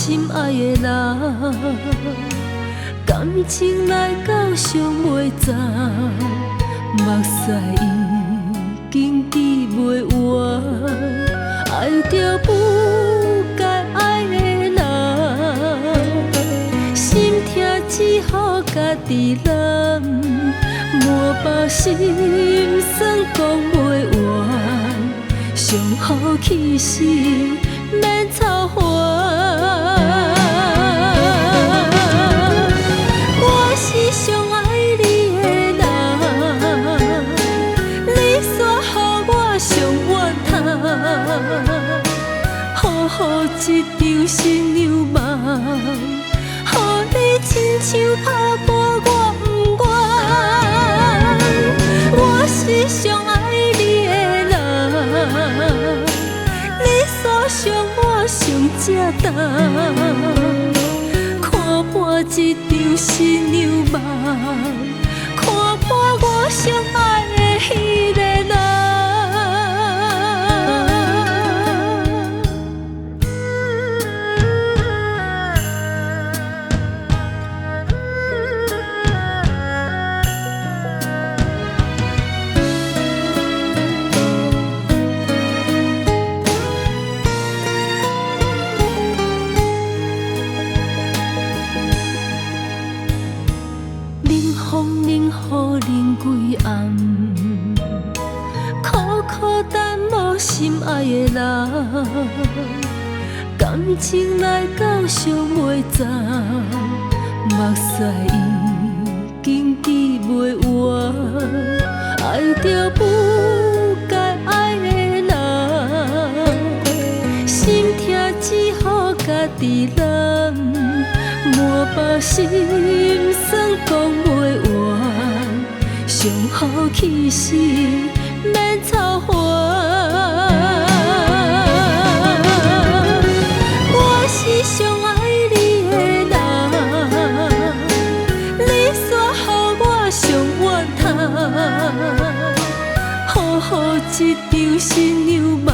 心爱的人，感情来到上袂站，目屎已经滴袂完，爱着不该爱的人，心痛只好家己忍，满腹心酸讲袂完，上好气势免操烦。我是上爱你的人，你煞予我上怨叹，好好一场新娘梦，予你亲像拍破我不愿。我是上爱你的人，你所想我上正重，看破一场新娘梦，看破我上爱的迄个人。冷雨淋规暗，苦苦等无心爱的人，感情来到上袂站，目屎已经滴袂完，爱着不该爱的人，心痛只好家己忍，满腹心酸讲袂完，上好气势免操烦。我是上爱你的人，你煞予我上怨叹，好好一场新娘梦，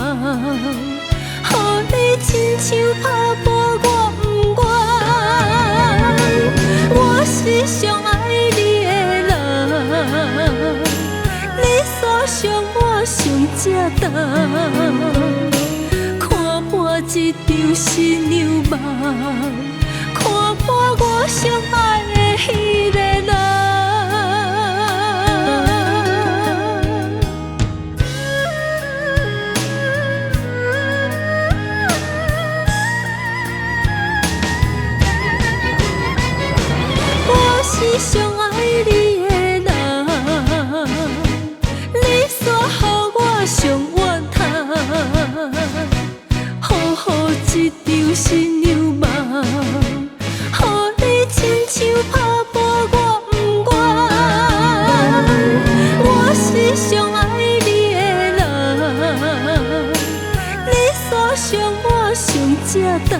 予你亲像拍破我不愿。我是上爱你的人，你所想我上正重，看破一场新娘梦，看破我上爱的迄个人。我是上爱你的人，你煞予我上怨叹，好好一场新娘梦，予你亲像拍破我不愿。我是上爱你的人，你所想我上正重，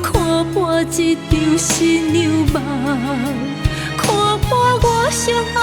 看破一场新娘梦，看破我上爱